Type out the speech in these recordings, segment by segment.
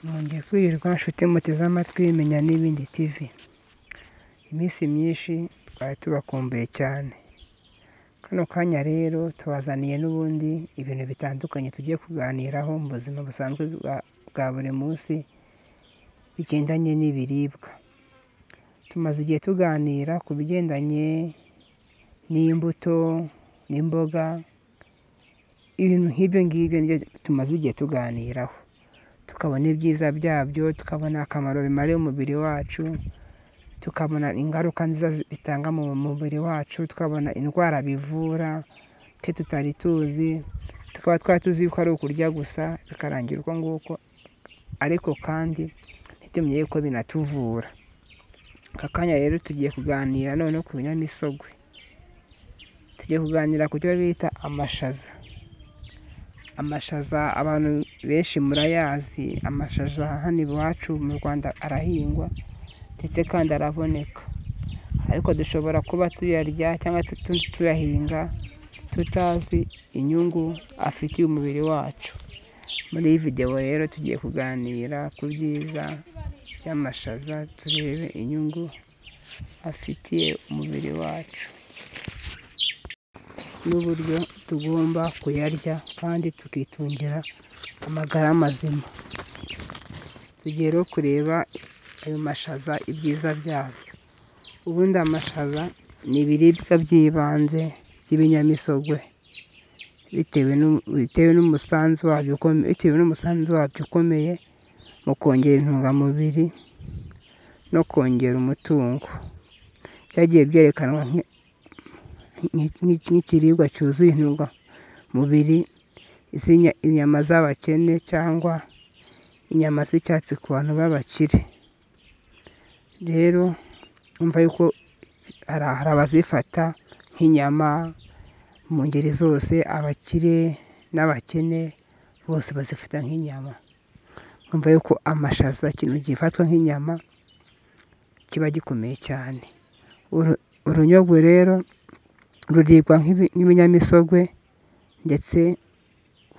Mwongeye kwirirwa nshuti muteze amatwi Menya n'ibindi TV. Iminsi myinshi twari tubakumbuye cyane. Kano kanya rero tubazaniye n'ubundi ibintu bitandukanye tugiye kuganiraho mu buzima busanzwe bwa buri munsi bigendanye n'ibiribwa. Tumaze igihe tuganira ku bigendanye n'imbuto n'imboga, ibintu nk'ibyo ngibyo nibyo tumaze igihe tuganiraho, tukabona ibyiza byabyo, tukabona akamaro bimariye umubiri wacu, tukabona ingaruka nziza bitanga mu mubiri wacu, tukabona indwara bivura twe tutari tuzi, tukaba twari tuzi ko ari ukurya gusa bikarangira uko nguko, ariko kandi ntitumenye ko binatuvura. Aka kanya rero tugiye kuganira noneho ku binyamisogwe. Tugiye kuganira ku cyo bita amashaza. Amashaza abantu benshi murayazi. Amashaza hano iwacu mu Rwanda arahingwa ndetse kandi araboneka, ariko dushobora kuba tuyarya cyangwa tuyahinga tutazi inyungu afitiye umubiri wacu. Muri iyi videwo rero tugiye kuganira ku byiza by'amashaza, turebe inyungu afitiye umubiri wacu n'uburyo tugomba kuyarya kandi tukitungira amagara mazima. Tugiye rero kureba ayo mashaza ibyiza byabyo. Ubundi amashaza ni ibiribwa by'ibanze by'ibinyamisogwe bitewe n'umusanzu wabyo ukomeye mu kongera intungamubiri no kongera umutungo. Byagiye byerekanwa nk'ikiribwa cyuzuye intungamubiri, inyama z'abakene cyangwa inyama z'icyatsi ku bantu b'abakire. Rero umva yuko hari abazifata nk'inyama mu ngeri zose, abakire n'abakene bose bazifata nk'inyama. Umva yuko amashaza ikintu gifatwa nk'inyama kiba gikomeye cyane. Urunyogwe rero ruribwa nk'ibinyamisogwe, ndetse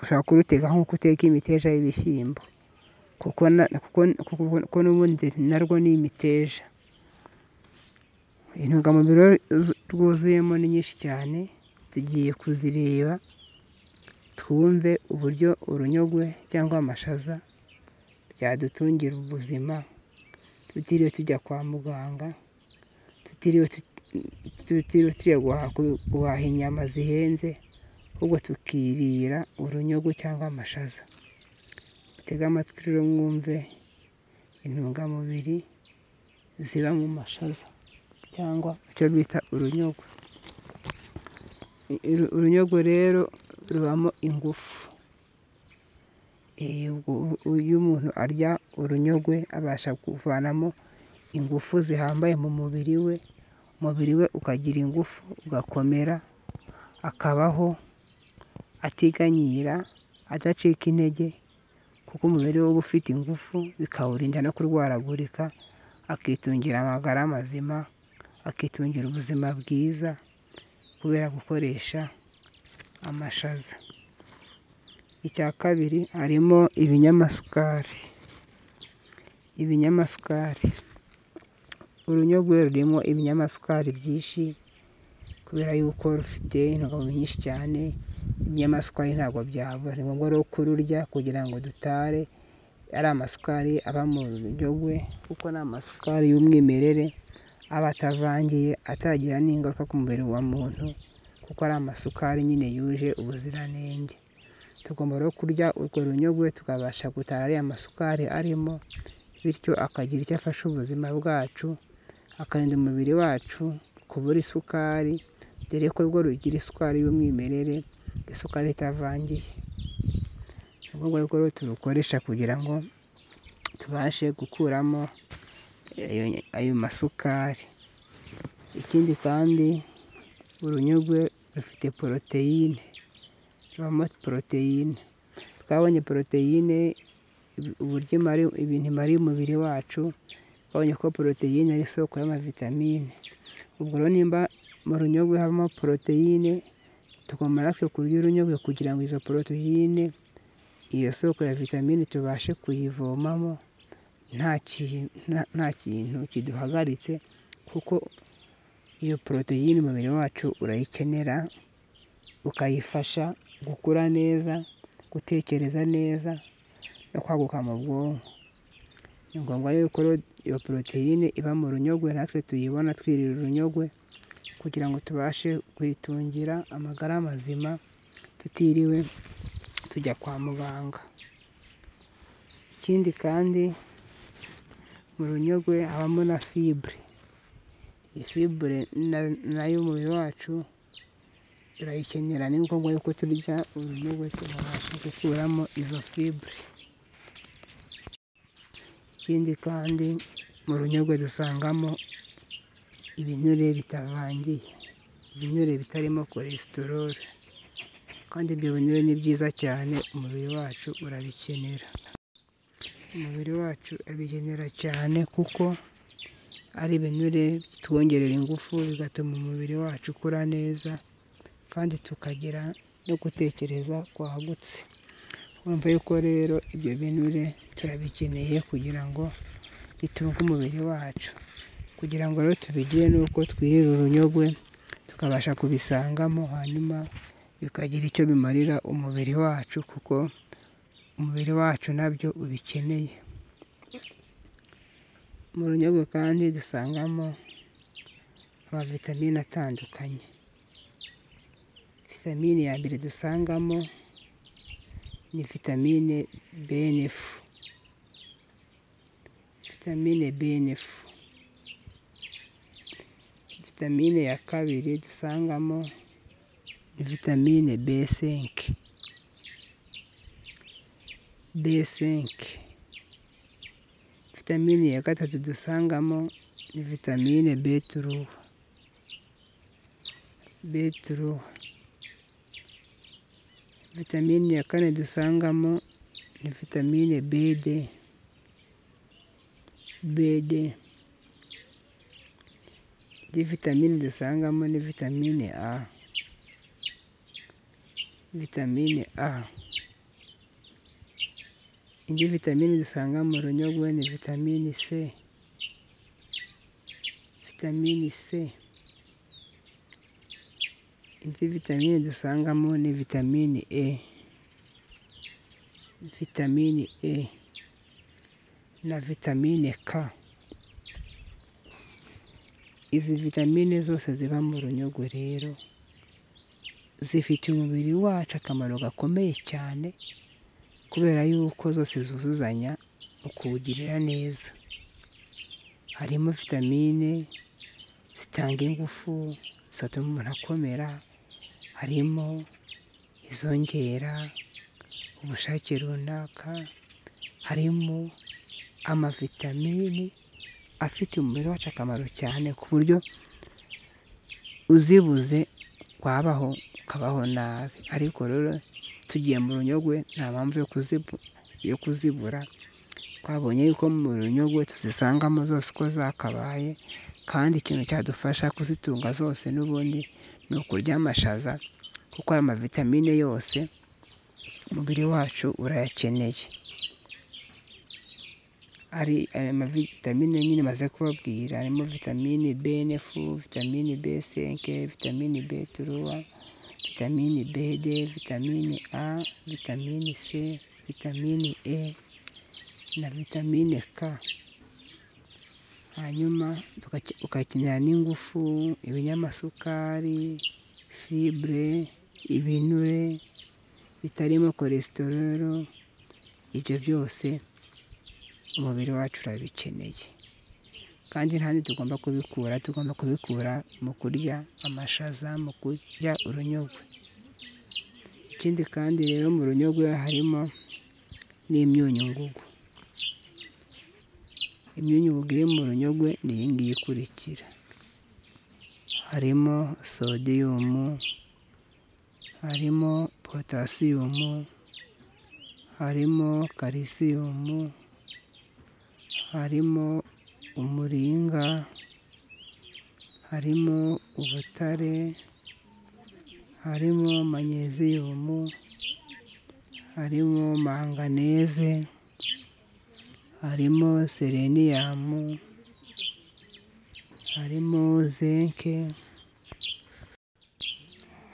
ushobora kuruteka nk'uko uteka imiteja y'ibishyimbo, kuko n'ubundi narwo ni imiteja. Intungamubiri rwuzuyemo ni nyinshi cyane, tugiye kuzireba twumve uburyo urunyogwe cyangwa amashaza byadutungira ubuzima, tutiriwe tujya kwa muganga, tutiriwe tujya guhaha inyama zihenze, ahubwo tukirira urunyogwe cyangwa amashaza. Mutege amatwi rero mwumve intungamubiri ziba mu mashaza cyangwa icyo bita urunyogwe. Urunyogwe rero rubamo ingufu. Iyo umuntu arya urunyogwe abasha kuvanamo ingufu zihambaye mu mubiri we, umubiri we ukagira ingufu, ugakomera, akabaho atiganyira, adacika intege, kuko umubiri we uba ufite ingufu, bikawurinda no kurwaragurika, akitungira amagara mazima, akitungira ubuzima bwiza kubera gukoresha amashaza. Icya kabiri, harimo ibinyamasukari. Urunyogwe rurimo ibinyamasukari byinshi kubera yuko rufite intungamubiri nyinshi cyane. Ibinyamasukari ntabwo byabura, ni ngombwa rero kururya kugira ngo dutare ari amasukari aba mu runyogwe, kuko ni amasukari y'umwimerere, aba atavangiye, atagira n'ingaruka ku mubiri wa muntu, kuko ari amasukari nyine yuje ubuziranenge. Tugomba rero kurya urwo runyogwe tukabasha gutara ariya masukari arimo, bityo akagira icyo afasha ubuzima bwacu, akarinda umubiri wacu kubura isukari, dore ko rwo rugira isukari y'umwimerere, isukari itavangiye. Ni ngombwa yuko rero turukoresha kugira ngo tubashe gukuramo ayo masukari. Ikindi kandi urunyogwe rufite poroteyine, rubamo poroteyine. Twabonye poroteyine uburyo ibintu imariye umubiri wacu, twabonye ko poroteyine ari isoko y'amavitamine. Ubwo rero nimba mu runyogwe habamo poroteyine, tugomba natwe kurya urunyogwe kugira ngo izo poroteyine iyo soko ya vitamine tubashe kuyivomamo nta kintu kiduhagaritse, kuko iyo poroteyine umubiri wacu urayikenera, ukayifasha gukura neza, gutekereza neza no kwaguka mu bwonko. Ni ngombwa yuko iyo poroteyine iba mu runyogwe, natwe tuyibona twirira urunyogwe, kugira ngo tubashe kwitungira amagara mazima tutiriwe tujya kwa muganga. Ikindi kandi mu runyogwe habamo na fibre. Iyi fibre nayo umubiri wacu urayikenera, ni ngombwa yuko turya urunyogwe tukabasha gukuramo izo fibre. Ikindi kandi mu runyogwe dusangamo ibinure bitavangiye, ibinure bitarimo cholesterol, kandi ibyo binure ni byiza cyane, umubiri wacu urabikenera. Umubiri wacu abikenera cyane kuko ari ibinure bitwongerera ingufu, bigatuma umubiri wacu ukura neza, kandi tukagira no gutekereza kwagutse. Urumva yuko rero ibyo binure turabikeneye kugira ngo bitunge umubiri wacu. Kugira ngo rero tubigire nuko twirira urunyogwe tukabasha kubisangamo, hanyuma bikagira icyo bimarira umubiri wacu, kuko umubiri wacu nabyo ubikeneye. Mu runyogwe kandi dusangamo amavitamine atandukanye. Vitamine ya mbere dusangamo ni vitamine B9. Vitamine B9. Vitamine ya kabiri dusangamo ni vitamine B5. B5. Vitamine ya gatatu dusangamo ni vitamine B3. B3. Vitamine ya kane dusangamo ni vitamine BD. BD. Indi vitamine dusangamo ni vitamine A. Vitamine A. Indi vitamine dusanga mu runyogwe ni vitamine C. Vitamine C. Indi vitamine dusangamo ni vitamine E. Vitamine E na vitamine K. Izi vitamine zose ziba mu runyogwe rero zifitiye umubiri wacu akamaro gakomeye cyane, kubera yuko zose zuzuzanya mu kuwugirira neza. Harimo vitamine zitanga ingufu zituma umuntu akomera, harimo izongera ubushake runaka, harimo amavitamini afitiye umubiri wacu akamaro cyane, ku buryo uzibuze wabaho ukabaho nabi. Ariko rero tugiye mu runyogwe nta mpamvu yo kuzibura. Twabonye yuko mu runyogwe tuzisangamo zose uko zakabaye, kandi ikintu cyadufasha kuzitunga zose n'ubundi ni ukurya amashaza, kuko aya mavitamine yose umubiri wacu urayakeneye. Ari aya mavitamine nyine maze kubabwira, harimo vitamine B9, vitamine B5, vitamine B3, vitamine BD, vitamine A, vitamine C, vitamine E na vitamine K. Hanyuma ugakenera n'ingufu, ibinyamasukari, fibre, ibinure bitarimo cholesterol. Ibyo byose umubiri wacu urabikeneye, kandi ntandi tugomba kubikura mu kurya amashaza, mu kurya urunyogwe. Ikindi kandi rero mu runyogwe harimo n'imyunyungugu. Imyunyungugu iri mu runyogwe ni iyi ngiyi ikurikira: harimo sodium, harimo potassium, harimo calcium, harimo umuringa, harimo ubutare, harimo magnesium, harimo manganeze, harimo selenium, harimo zinke,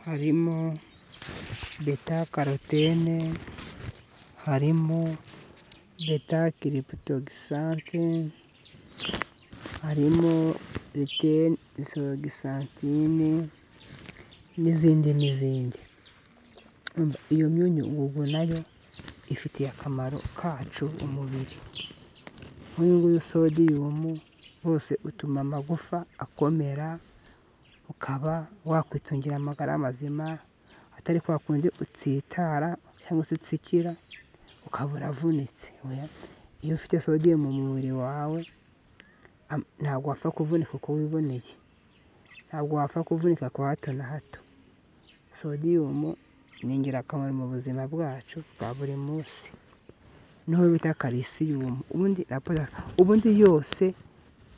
harimo beta carotene, harimo beta cryptoxanthe, harimo lutein isogisantine n'izindi. Iyo myunyungugu nayo ifitiye akamaro kacu umubiri. Nk'uyu nguyu sodium wose utuma amagufa akomera, ukaba wakwitungira amagara mazima, atari kwa kundi utsitara cyangwa se utsikira ukaba uravunitse. Iyo ufite sodium mu mubiri wawe ntabwo wapfa kuvunika uko wiboneye, ntabwo wapfa kuvunika kwa hato na hato. Sodium ni ingirakamaro mu buzima bwacu bwa buri munsi. Niho bita calcium, ubundi yose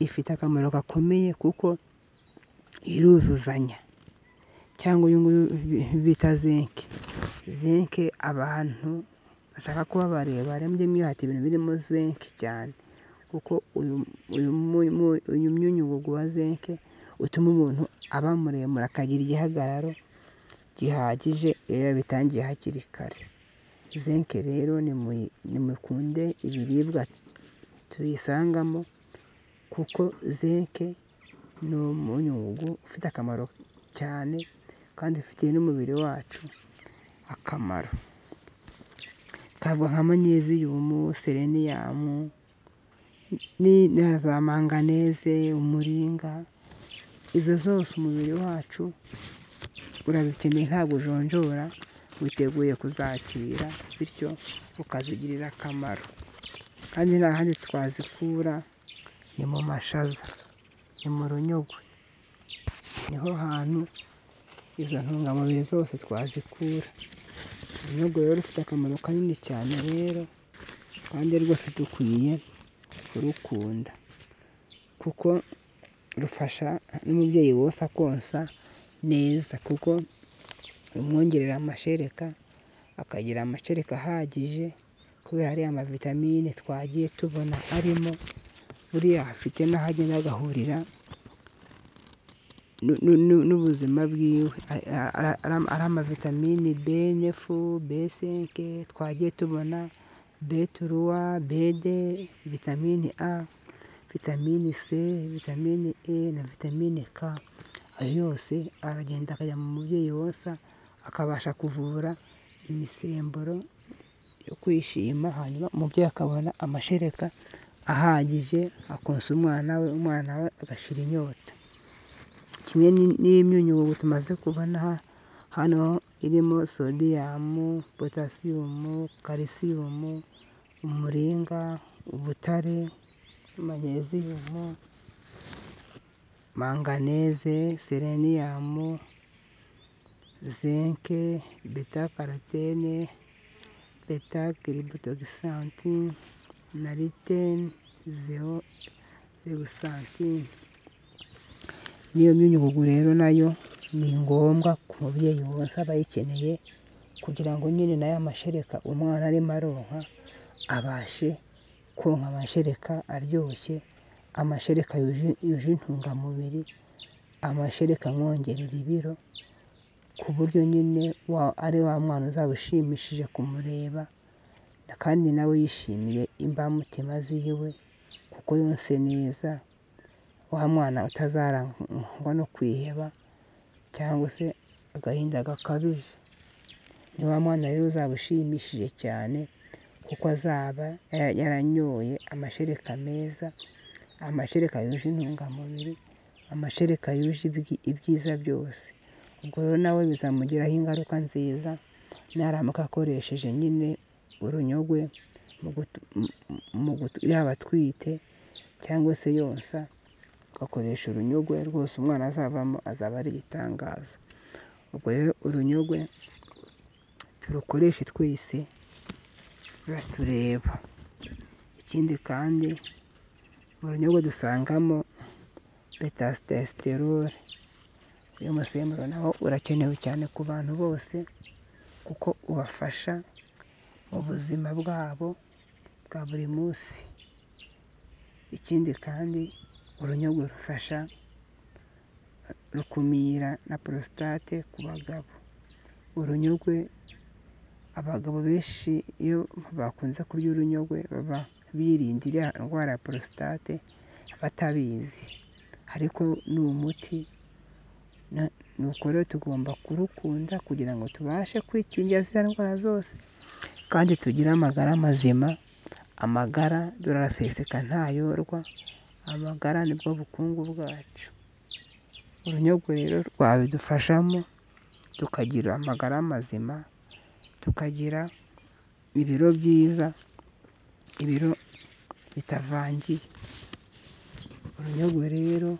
ifite akamaro gakomeye kuko iruzuzanya. Cyangwa uyu nguyu bita zinke. Zinke abantu bashaka kuba barebare mujye mwihata ibintu birimo zinke cyane, kuko uyu myunyungugu wa zinke utuma umuntu aba muremure akagira igihagararo gihagije iyo yabitangiye hakiri kare. Zinke rero nimukunde ibiribwa tuyisangamo, kuko zinke ni umunyungugu ufite akamaro cyane kandi ufitiye n'umubiri wacu akamaro. Kavuga nka magnesium, selenium, na za manganeze, umuringa, izo zose umubiri wacu urazikeneye, ntabwo ujonjora, witeguye kuzakira, bityo ukazigirira akamaro. Kandi nta handi twazikura ni mu mashaza, ni mu runyogwe, niho hantu izo ntungamubiri zose twazikura. Urunyogwe rero rufite akamaro kanini cyane rero, kandi rwose dukwiye kurukunda, kuko rufasha n'umubyeyi wose akonsa neza, kuko rumwongerera amashereka, akagira amashereka ahagije, kubera hariya amavitamine twagiye tubona arimo. Buriya afite n'aho agenda agahurira n'ubuzima bwiwe, ari amavitamine B9, B5 twagiye tubona, B3, B2, vitamine A, vitamine C, vitamine E na vitamine K. Ayo yose aragenda akajya mu mubyeyi wose, akabasha kuvura imisemburo yo kwishima, hanyuma umubyeyi akabona amashereka ahagije, akonsa umwana we agashira inyota. Kimwe n'imyunyungugu tumaze kubona hano irimo sodium, potassium, calcium, umuringa, ubutare, magnesium, manganeze, selenium, zinke, beta carotene, beta cryptoxanthe na lutein zeaxanthin. Niyo myunyungugu rero nayo ni ngombwa ku mubyeyi wose aba ayikeneye, kugira ngo nyine nayo amashereka umwana arimo aronka abashe konka amashereka aryoshye, amashereka yuje intungamubiri, amashereka amwongerera ibiro, ku buryo nyine ari wa mwana uzaba ushimishije kumureba, kandi nawe yishimiye imbamutima ziwe, kuko yonse neza, wa mwana utazarangwa no kwiheba cyangwa se agahinda gakabije. Ni wa mwana rero uzaba ushimishije cyane, kuko azaba yaranyoye amashereka meza, amashereka yuje intungamubiri, amashereka yuje ibyiza byose. Ubwo rero nawe bizamugiraho ingaruka nziza, naramuka akoresheje nyine urunyogwe yaba atwite cyangwa se yonsa, ugakoresha urunyogwe, rwose umwana azavamo azaba ari igitangaza. Ubwo rero urunyogwe turukoreshe twese, ruratureba. Ikindi kandi mu runyogwe dusangamo beta cholesterol. Uyu musemburo nawo urakenewe cyane ku bantu bose, kuko ubafasha mu buzima bwabo bwa buri munsi. Ikindi kandi urunyogwe rukumira na prostate ku bagabo. Urunyogwe, abagabo benshi iyo bakunze kurya urunyogwe baba birinda iriya ndwara ya prostate batabizi, ariko ni umuti. Nuko rero tugomba kurukunda kugira ngo tubashe kwikingira ziriya ndwara zose kandi tugire amagara mazima. Amagara duraraseseka ntayorwa, amagara nibwo bukungu bwacu. Urunyogwe rero rwabidufashamo tukagira amagara mazima, tukagira ibiro byiza, ibiro bitavangiye. Urunyogwe rero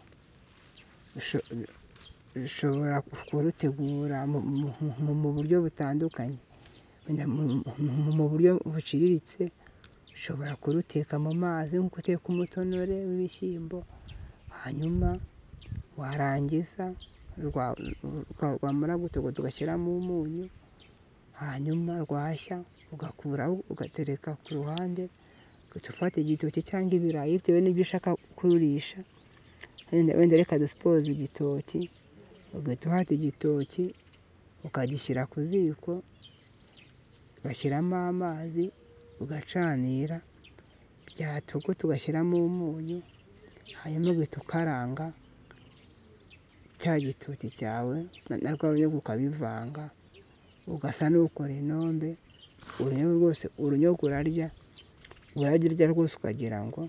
ushobora kurutegura mu buryo butandukanye. Mu buryo buciriritse ushobora kuruteka mu mazi nk'uko uteka umutonore w'ibishyimbo, hanyuma warangiza rwamara gutogota ugashyiramo umunyu, hanyuma rwashya ugakuraho ugatereka ku ruhande. Ugahita ufata igitoki cyangwa ibirayi bitewe n'ibyo ushaka kururisha. Wenda reka dusipoze igitoki, ugahita ufata igitoki ukagishyira ku ziko, ugashyiramo amazi, ugacanira, byatogota ugashyiramo umunyu, hanyuma ugahita ukaranga cya gitoki cyawe na rwa runyogwe ukabivanga, ugasa n'ukora inombe. Urunyogwe rwose, urunyogwe urarya rwose ukagira ngo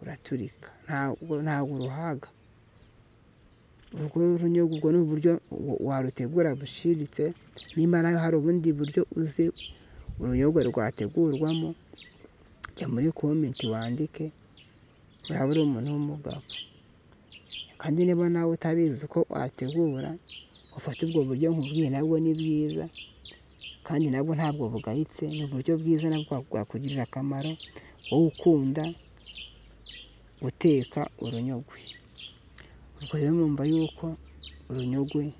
uraturika, ntabwo uruhaga. Urwo runyogwe ubwo ni uburyo warutegura buciriritse. Niba nawe hari ubundi buryo uzi urunyogwe rwategurwamo, jya muri komenti wandike, uraba uri umuntu w'umugabo. Kandi niba nawe utabizi uko wategura, ufate ubwo buryo nkubwiye, nabwo ni bwiza kandi nabwo ntabwo bugayitse. Ni uburyo bwiza nabwo bwakugirira akamaro wowe ukunda guteka urunyogwe. Ubwo rero mwumva yuko urunyogwe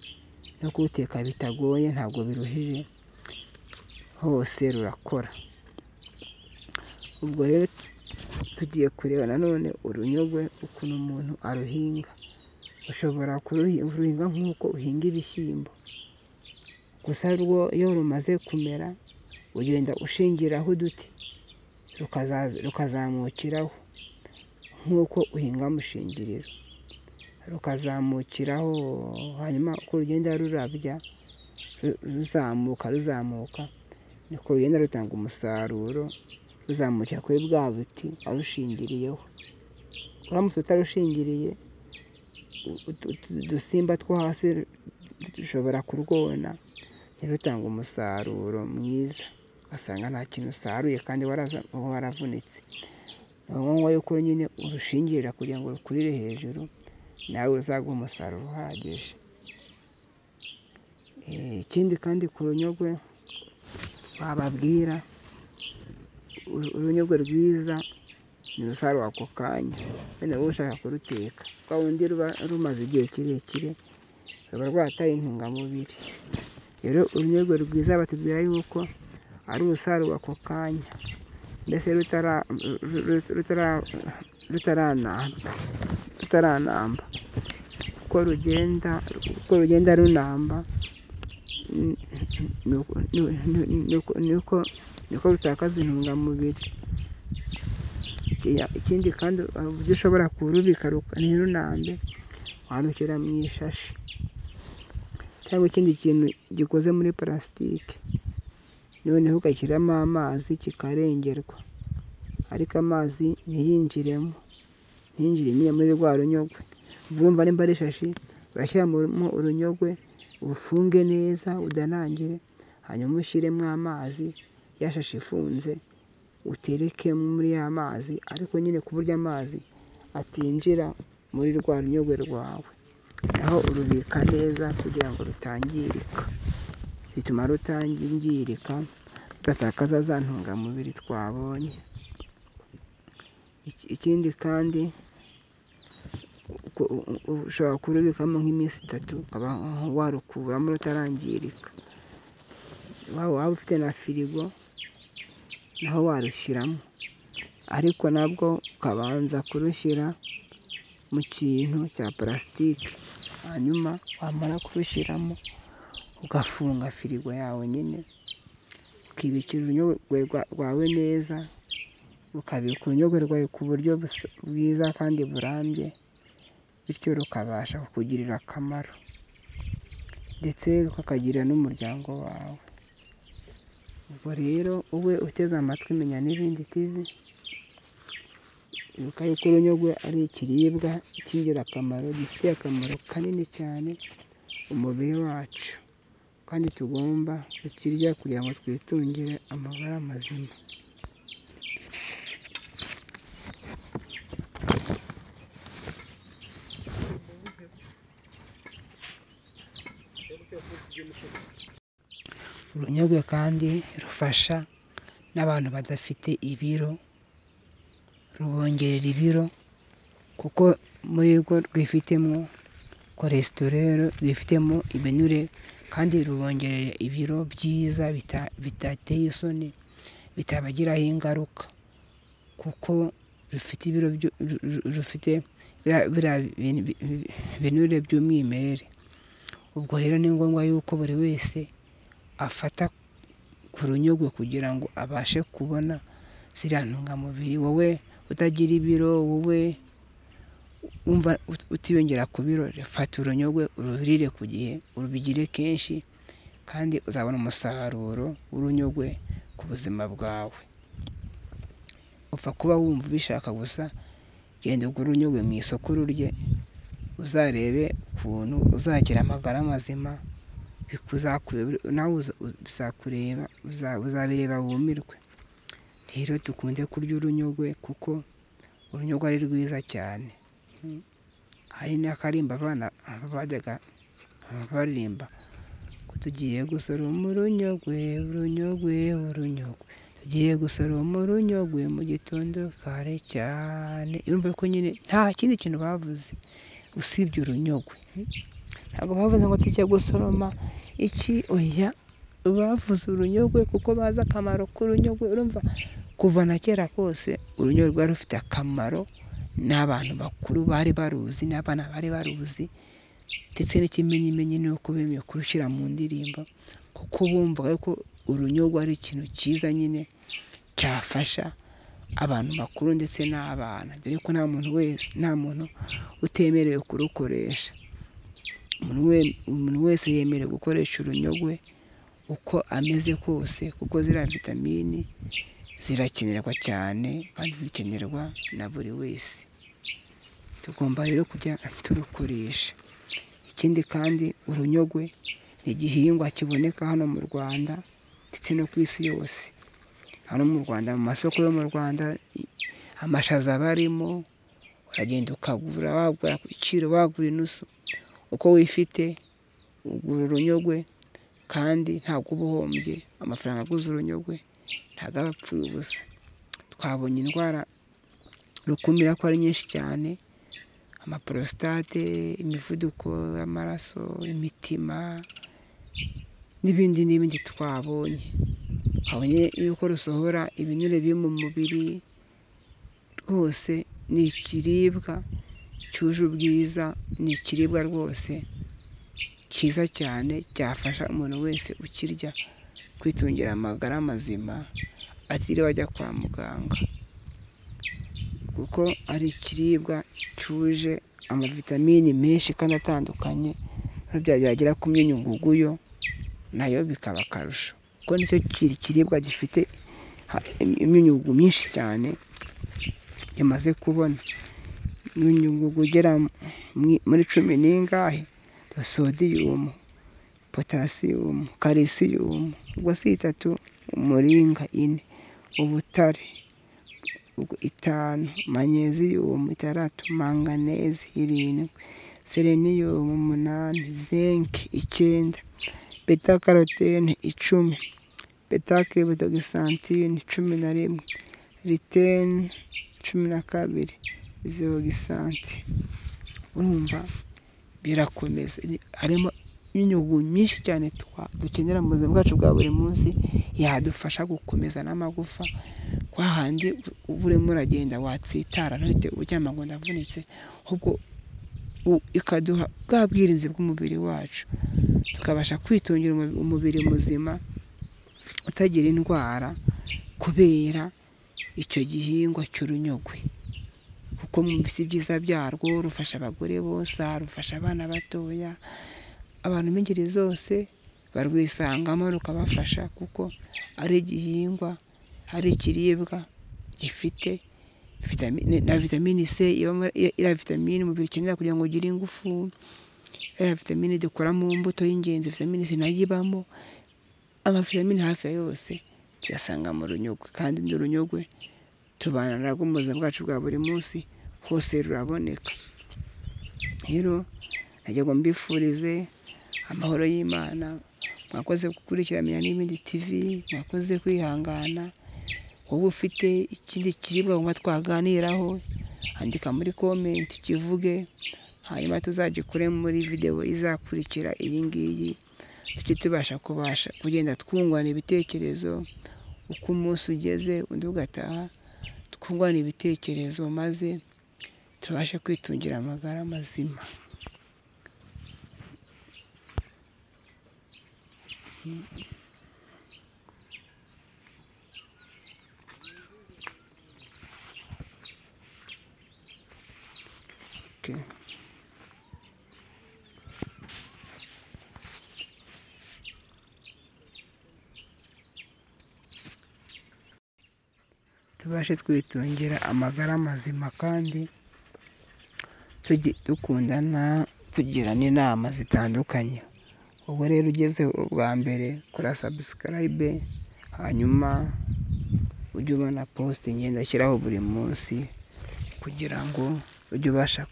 no kuwuteka bitagoye, ntabwo biruhije, hose rurakora. Ubwo rero tugiye kureba nanone urunyogwe ukuntu umuntu aruhinga. Ushobora kuruhinga nk'uko uhinga ibishyimbo, gusa rwo iyo rumaze kumera ugenda ushingiraho uduti rukazamukiraho nk'uko uhinga mushingiriro, rukazamukiraho. Hanyuma uko rugenda rurabya ruzamuka niko rugenda rutanga umusaruro, ruzamukira kuri bwa buti warushingiriyeho. Uramutse utarushingiriye, udusimba two hasi dushobora kurwona, ntirutanga umusaruro mwiza, ugasanga nta kintu usaruye kandi waravunitse. Ni ngombwa yuko nyine urushingirira kugira ngo rukurire hejuru, nawe ruzaguha umusaruro uhagije. Ikindi kandi ku runyogwe wababwira, urunyogwe rwiza ni urusarura ako kanya. Wenda wowe ushaka kuruteka, rwa rundi ruba rumaze igihe kirekire ruba rwataye intungamubiri. Rero urunyogwe rwiza batubwira yuko ari urusarura ako kanya, mbese rutaranamba. Uko rugenda runamba niko rutakaza intungamubiri. Ikindi kandi uburyo ushobora kurubika ntirunambe, warushyira mu ishashi cyangwa ikindi kintu gikoze muri parasitike, noneho ugashyiramo amazi kikarengerwa, ariko amazi ntiyinjiremo, nyine muri rwa runyogwe. Urumva nimba ari ishashi, urashyiramo urunyogwe, ufunge neza udanangire, hanyuma ushyiremo amazi, ya shashi ifunze uterekemo muri ya mazi, ariko nyine ku buryo amazi atinjira muri rwa runyogwe rwawe. Naho urubika neza kugira ngo rutangirika, bituma rutangirika, rudatakaza za ntungamubiri twabonye. Ikindi kandi ushobora kurubikamo nk'iminsi 3 ukaba warukuramo rutarangirika. Waba ufite na firigo naho warushyiramo, ariko nabwo ukabanza kurushyira mu kintu cya parasitike, hanyuma wamara kurushyiramo ugafunga firigo yawe nyine, ukibikira urunyogwe rwawe neza, ukabika urunyogwe rwawe ku buryo bwiza kandi burambye, bityo rukabasha kukugirira akamaro ndetse rukakagirira n'umuryango wawe. Ubwo rero ube uteze amatwi Menya n'ibindi TV, ibuka yuko urunyogwe ari ikiribwa cy'ingirakamaro, gifitiye akamaro kanini cyane umubiri wacu, kandi tugomba kukirya kugira ngo twitungire amagara mazima. Urunyogwe kandi rufasha n'abantu badafite ibiro, rubongerera ibiro kuko muri rwo rwifitemo cholesterol, rwifitemo ibinure, kandi rubongerera ibiro byiza bitateye isoni, bitabagiraho ingaruka kuko rufite ibiro rufite ibinure by'umwimerere. Ubwo rero ni ngombwa yuko buri wese afata ku runyogwe kugira ngo abashe kubona ziriya ntungamubiri. Wowe utagira ibiro, wowe wumva utiyongera ku biro, fata urunyogwe ururire ku gihe, urubigire kenshi, kandi uzabona umusaruro w'urunyogwe ku buzima bwawe. Upfa kuba wumva ubishaka gusa, genda ugure urunyogwe mu isoko ururye, uzarebe ukuntu uzagira amagara mazima, nawe uzabireba wumirwe. Rero dukunde kurya urunyogwe kuko urunyogwe ari rwiza cyane. Hari n'akarimba abana bajyaga baririmba ko tugiye gusoroma urunyogwe, urunyogwe, urunyogwe, tugiye gusoroma urunyogwe mu gitondo kare cyane. Urumva ko nyine nta kindi kintu bavuze usibye urunyogwe. Ntabwo bavuze ngo tujye gusoroma iki, oya, bavuze urunyogwe kuko bazi akamaro k'urunyogwe. Urumva kuva na kera kose urunyogwe rwari rufite akamaro, n'abantu bakuru bari baruzi, n'abana bari baruzi, ndetse n'ikimenyimenyi ni uko bemeye kurushyira mu ndirimbo, kuko bumvaga ko urunyogwe ari ikintu cyiza nyine cyafasha abantu bakuru ndetse n'abana, dore ko nta muntu utemerewe kurukoresha. Umuntu wese yemerewe gukoresha urunyogwe uko ameze kose, kuko ziriya vitamini zirakenerwa cyane kandi zikenerwa na buri wese. Tugomba rero kujya turukoresha. Ikindi kandi urunyogwe ni igihingwa kiboneka hano mu Rwanda ndetse no ku isi yose. Hano mu Rwanda, mu masoko yo mu Rwanda, amashaza aba arimo, uragenda ukagura, wagura ku giciro, wagura inusu, uko wifite ugura urunyogwe, kandi ntabwo uba uhombye. Amafaranga aguze urunyogwe ntabwo aba apfuye ubusa. Twabonye indwara rukumira ko ari nyinshi cyane, amaporositate, imivuduko y'amaraso, imitima, n'ibindi twabonye yuko rusohora ibinure biri mu mubiri. Rwose ni ikiribwa cyuje ubwiza, ni ikiribwa rwose cyiza cyane, cyafasha umuntu wese ukirya kwitungira amagara mazima, atiriwe ajya kwa muganga, kuko ari ikiribwa cyuje amavitamini menshi kandi atandukanye. Byagera ku myunyungugu yo nayo bikaba akarusho, kuko nicyo kiribwa gifite imyunyungugu myinshi cyane. Yamaze kubona imyunyungugu ugera muri 10 n'ingahe: sodiyumu, potasiyumu, kalisiyumu, ubwo si 3, umuringa 4, ubutare 5, manyeziyumu 6, manganeze 7, seleniyumu 8, zinki 9, beta karotene 10, beta kiributokisantine 11, ritene 12, izogisanti. Urumva birakomeza, harimo imyunyungugu myinshi cyane dukenera mu buzima bwacu bwa buri munsi. yadufasha gukomeza n'amagufa kwa handi urimo uragenda watsitara ntuhite uryama ngo ndavunitse, ahubwo ikaduha bwa bwirinzi bw'umubiri wacu, tukabasha kwitungira umubiri muzima utagira indwara kubera icyo gihingwa cy'urunyogwe, kuko mwumvise ibyiza byarwo. Rufasha abagore bose, rufasha abana batoya, abantu b'ingeri zose barwisangamo rukabafasha, kuko ari igihingwa, ari ikiribwa gifite na vitamini C, iriya vitamini umubiri ukenera kugira ngo ugire ingufu, iriya vitamini dukora mu mbuto y'ingenzi, vitamini C nayo ibamo, amavitamini hafi ya yose tuyasanga mu runyogwe, kandi n'urunyogwe tubana narwo mu buzima bwacu bwa buri munsi, hose ruraboneka. Rero nagira ngo mbifurize amahoro y'Imana. Mwakoze gukurikira Menya n'Ibindi TV, mwakoze kwihangana. Wowe ufite ikindi kiribwa wumva twaganiraho, andika muri comment kivuge, hanyuma tuzagikore muri video izakurikira iyi ngiyi, tujye tubasha kugenda twungurana ibitekerezo uko umunsi ugeze, undi ugataha twungurana ibitekerezo, maze tubashe kwitungira amagara mazima. Okay. Tubashe kwitungira amagara mazima, kandi dukundana, tugira n'inama zitandukanye. Ubwo rero ugeze ubwa mbere kora subscribe, hanyuma ujye ubona post ngenda ashyiraho buri munsi, kugira ngo ujye ubasha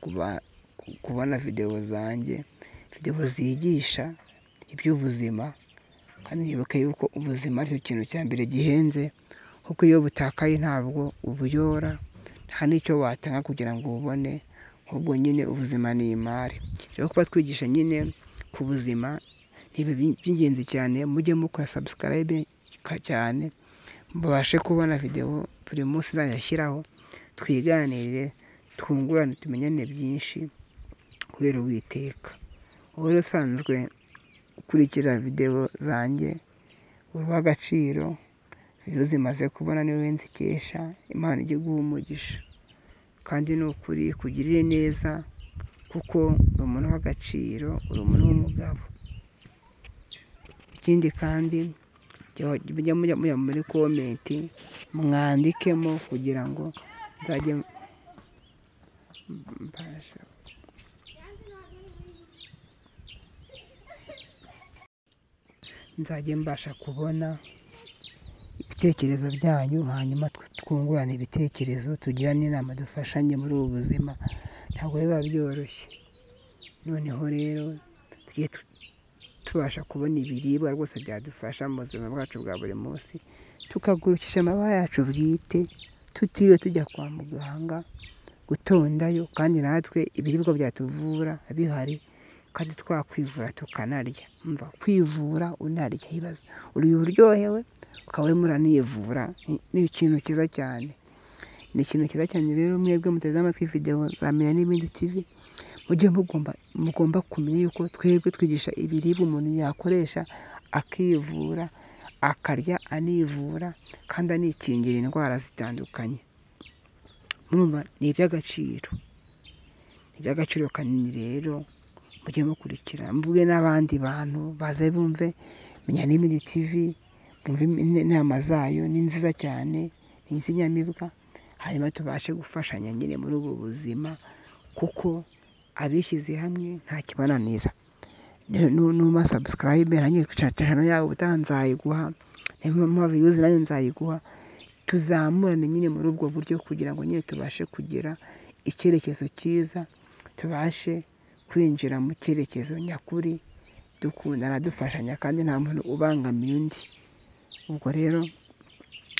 kubona video zanjye, video zigisha iby'ubuzima. Kandi ntibuke yuko ubuzima aricyo kintu cya mbere gihenze, kuko iyo butakaye ntabwo ubuyora, nta n'icyo watanga kugira ngo ubone, ahubwo nyine ubuzima ni imari. Rero kuba twigisha nyine ku buzima by'ingenzi cyane, mujye mukora subscribe cyane, mubashe kubona video buri munsi nzayashyiraho, twiganirire, twungurane, tumenyane byinshi kubera Uwiteka. Wowe rero usanzwe ukurikira video zanjye, uri uw'agaciro, video zimaze kubona ni wowe nzikesha. Imana ijye guha umugisha, kandi ni ukuri kugirire neza, kuko uri umuntu w'agaciro, uri umuntu w'umugabo. Ikindi kandi mujya muri comment mwandikemo, kugira ngo nzajye mbasha kubona ibitekerezo byanyu, hanyuma twungurana ibitekerezo, tugira n'inama dufashanye muri ubu buzima. Ntabwo biba byoroshye. Noneho rero tugiye tubasha kubona ibiribwa rwose byadufasha mu buzima bwacu bwa buri munsi, tukagurukisha amabara yacu bwite, tutiriwe tujya kwa muganga gutondayo, kandi natwe ibiribwa byatuvura bihari, kandi twakwivura tukanarya. Umva, kwivura unarya, ibaze uri uryohewe ukaba urimo uranivura, ni ikintu cyiza cyane. Ni ikintu cyiza cyane. Rero mwebwe muteze amatwi video za Menya n'Ibindi TV, mujye mugomba kumenya yuko twebwe twigisha ibiribwa umuntu yakoresha akivura, akarya anivura, kandi anikingira indwara zitandukanye. Murumva, ni iby'agaciro, ni iby'agaciro kanini. Rero mujye mukurikira, mvuge n'abandi bantu baze bumve Menya n'Ibindi TV, bumve inama zayo ni nziza cyane, ni iz'inyamibwa, hanyuma tubashe gufashanya nyine muri ubu buzima, kuko abishyize hamwe nta kibananira. Numa subscribe nanjye channel yawe ubutaha nzayiguha, niba views nanjye nzayiguha, tuzamurane nyine muri ubwo buryo, kugira ngo nyine tubashe kugira icyerekezo cyiza, tubashe kwinjira mu cyerekezo nyakuri, dukundana, dufashanya, kandi nta muntu ubangamiye undi. Ubwo rero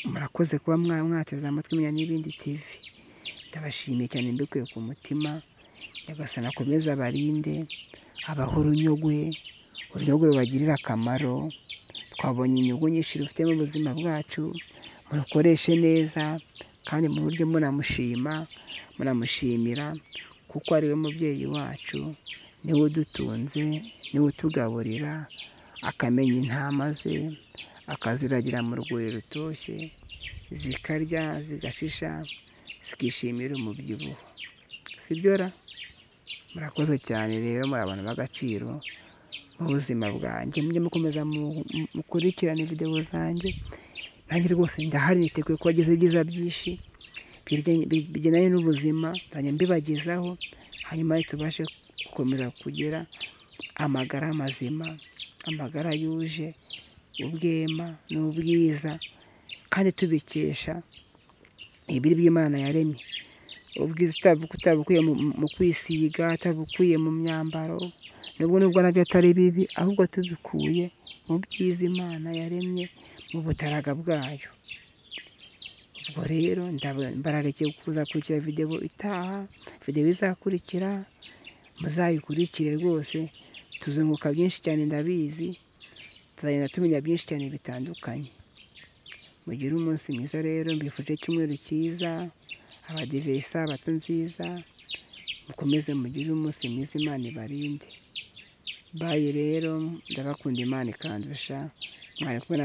murakoze kuba mwateze amatwi Menya n'Ibindi TV. Ndabashimiye cyane mbikuye ku mutima. Nyagasani akomeze abarinde, abaho urunyogwe rubagirira akamaro. twabonye inyungu nyinshi rufite mu buzima bwacu, murukoreshe neza kandi mu buryo munamushimira kuko ari we mubyeyi wacu, niwe udutunze, niwe utugaburira, akamenya intama ze, akaziragira mu rwuri rutoshye, zikarya zigashisha, zikishimira umubyibuho. Sibyo ra? Murakoze cyane rero, muri abantu b'agaciro mu buzima bwanjye, mujye mukomeza mukurikirane video zanjye, nanjye rwose ndahari niteguye kubagezaho ibyiza byinshi bigendanye n'ubuzima, nzajya mbibagezaho, hanyuma tubashe gukomeza kugira amagara mazima, amagara yuje ubwema n'ubwiza, kandi tubikesha ibiri by'Imana yaremye. Ubwiza utabukuye mu kwisiga, utabukuye mu myambaro, nubwo nabyo atari bibi, ahubwo tubikuye mu byiza Imana yaremye mu butaraga bwayo. Ubwo rero mbararekeye kuza kurikira video itaha, video izakurikira muzayikurikire rwose, tuzunguka byinshi cyane ndabizi, tuzagenda tumenya byinshi cyane bitandukanye. Mugire umunsi mwiza rero, mbifurije icyumweru cyiza, abadive isabato nziza, mukomeze mugire umunsi mwiza, Imana ibarinde. Bayi rero, ndabakunda, Imana ikandusha, mwari kumwe